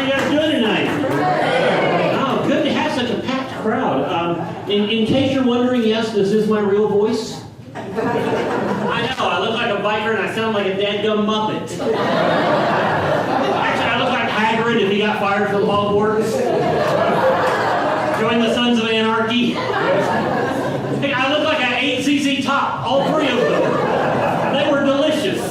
are you guys doing tonight? Oh, good to have such a packed crowd. In case you're wondering, yes, this is my real voice. I know, I look like a biker and I sound like a dadgum Muppet. Actually, I look like Hagrid if he got fired from Hogwarts. Join the Sons of Anarchy. Hey, I look like I ate ZZ Top, all three of them. They were delicious.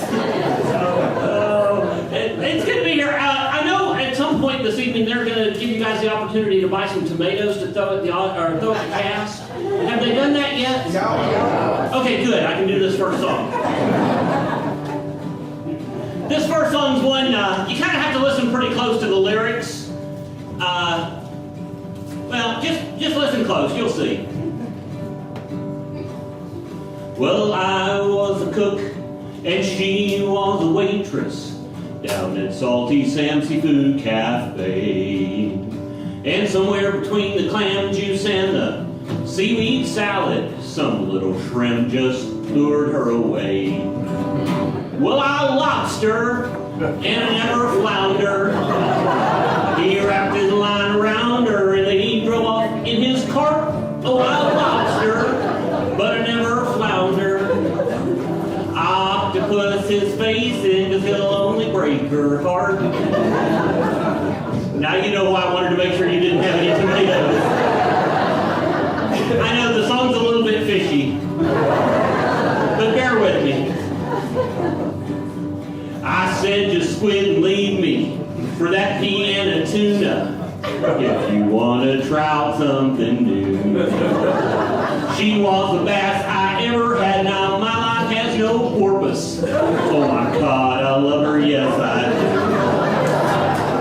It's good to be here. I know at some point this evening they're going to give you guys the opportunity to buy some tomatoes to throw at the cast. Have they done that yet? No. Okay, good. I can do this first song. This first song's one you kind of have to listen pretty close to the lyrics. Well, just listen close. You'll see. Well, I was a cook and she was a waitress down at Salty Sam Seafood Cafe. And somewhere between the clam juice and the seaweed salad, some little shrimp just lured her away. Well, I lobster and I never flounder. He wrapped his line around her and then he drove off in his cart. Oh, I lobster, but I never flounder. Octopus his face in, 'cause he'll only break her heart. Now you know why I wanted to make sure you didn't have any tomatoes. I know the song's a little bit fishy, but bear with me. I said just squid and leave me for that pea and a tuna if you want to trout something new. She was the best I ever had. Now my life has no purpose. Oh my God, I love her, yes I do.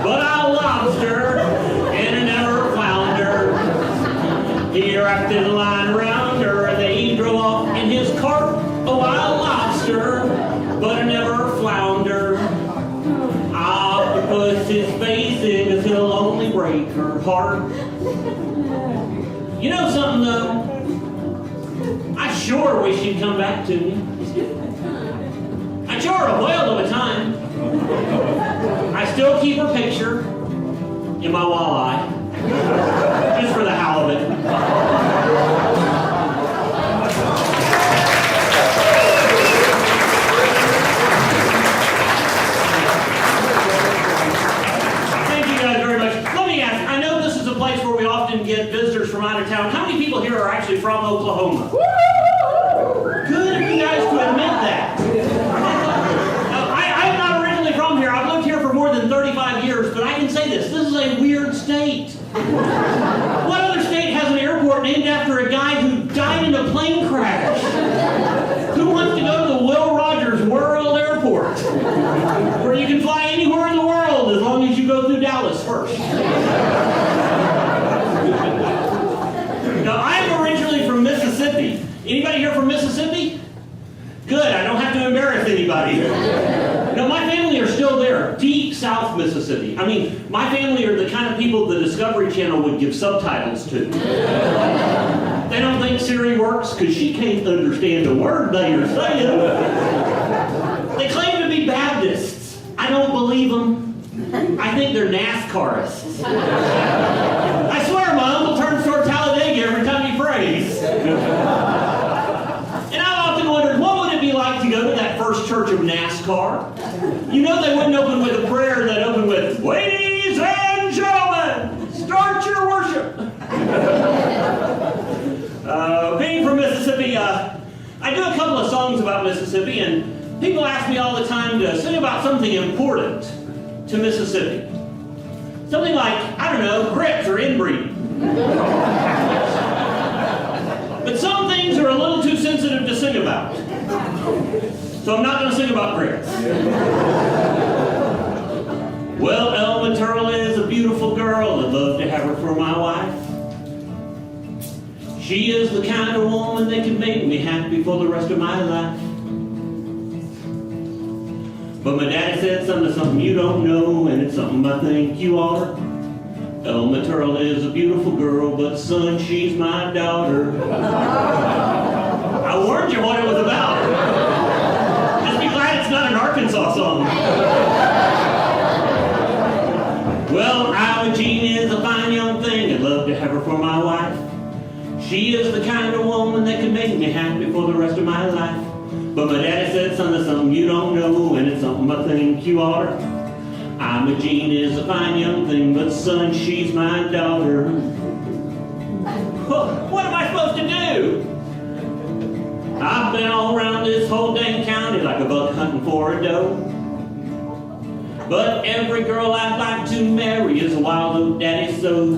But I lobster and I never flounder. He wrapped his line around her and then he drove off in his cart. Oh, I lobster, but I never flounder. Octopus his face in, 'cause he'll only break her heart. You know something though? I sure wish you'd come back to me. I sure a whale of a time. I still keep her picture in my walleye, just for the hell of it. Thank you guys very much. Let me ask, I know this is a place where we often get visitors from out of town. How many people here are actually from Oklahoma? Good of you guys to admit that. I'm not originally from here. I've lived here for more than 35 years, but I can say this is a weird state. What other state has an airport named after a guy who died in a plane crash? Who wants to go to the Will Rogers World Airport, where you can fly anywhere in the world as long as you go through Dallas first? Now, I'm originally from Mississippi. Anybody here from Mississippi? Good, I don't have to embarrass anybody. No, my family are still there, deep South Mississippi. I mean, my family are the kind of people the Discovery Channel would give subtitles to. They don't think Siri works because she can't understand a word they are saying. They claim to be Baptists. I don't believe them. I think they're NASCArists. I swear my uncle turns toward Talladega every time he prays. And I've often wondered, what would it be like to go to that first church of NASCAR? You know they wouldn't open with a prayer that opened with, "Ladies and gentlemen, start your worship." Being from Mississippi, I do a couple of songs about Mississippi, and people ask me all the time to sing about something important to Mississippi. Something like, I don't know, grits or inbreeding. But some things are a little too sensitive to sing about. So I'm not going to sing about grits. Well, Elma Turtle is a beautiful girl. I'd love to have her for my wife. She is the kind of woman that can make me happy for the rest of my life. But my daddy said something you don't know, and it's something I think you ought to. Elma Turtle is a beautiful girl, but son, she's my daughter. I warned you what it was about. Just be glad it's not an Arkansas song. Well, the kind of woman that could make me happy for the rest of my life. But my daddy said, son, there's something you don't know, and it's something I think you oughta. Imogene is a fine young thing, but son, she's my daughter. Well, what am I supposed to do? I've been all around this whole dang county like a buck hunting for a doe. But every girl I'd like to marry is a wild oat daddy so.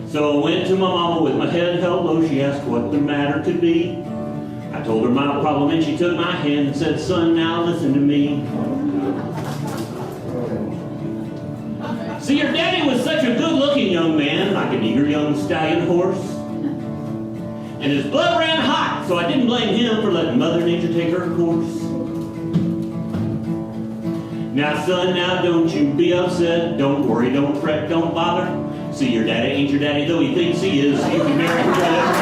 So I went to my mama with my head held low. She asked what the matter could be. I told her my problem and she took my hand and said, son, now listen to me. See, your daddy was such a good-looking young man, like an eager young stallion horse. And his blood ran hot, so I didn't blame him for letting Mother Nature take her course. Now, son, now don't you be upset. Don't worry, don't fret, don't bother. See, your daddy ain't your daddy, though he thinks he is. You can marry whoever.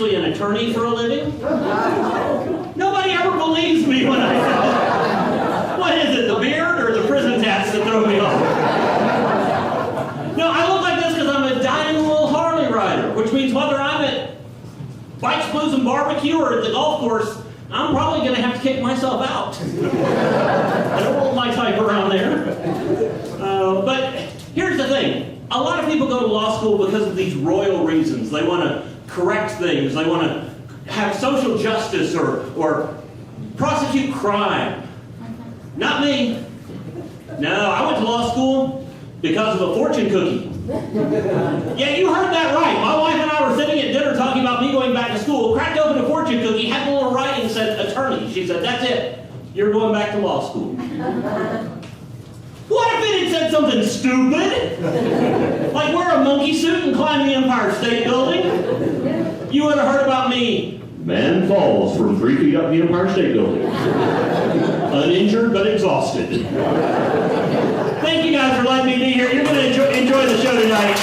An attorney for a living? Nobody ever believes me when I say that. What is it, the beard or the prison tats that throw me off? No, I look like this because I'm a dying little Harley rider, which means whether I'm at Bikes, Blues, and Barbecue or at the golf course, I'm probably going to have to kick myself out. I don't want my type around there. But here's the thing. A lot of people go to law school because of these royal reasons. They want to correct things. They want to have social justice or prosecute crime. Not me. No, I went to law school because of a fortune cookie. Yeah, you heard that right. My wife and I were sitting at dinner talking about me going back to school, cracked open a fortune cookie, had a little writing that said attorney. She said, that's it. You're going back to law school. What if it had said something stupid? Like wear a monkey suit and climb the Empire State Building? You would have heard about me. Man falls from 3 feet up the Empire State Building. Uninjured but exhausted. Thank you guys for letting me be here. You're going to enjoy the show tonight.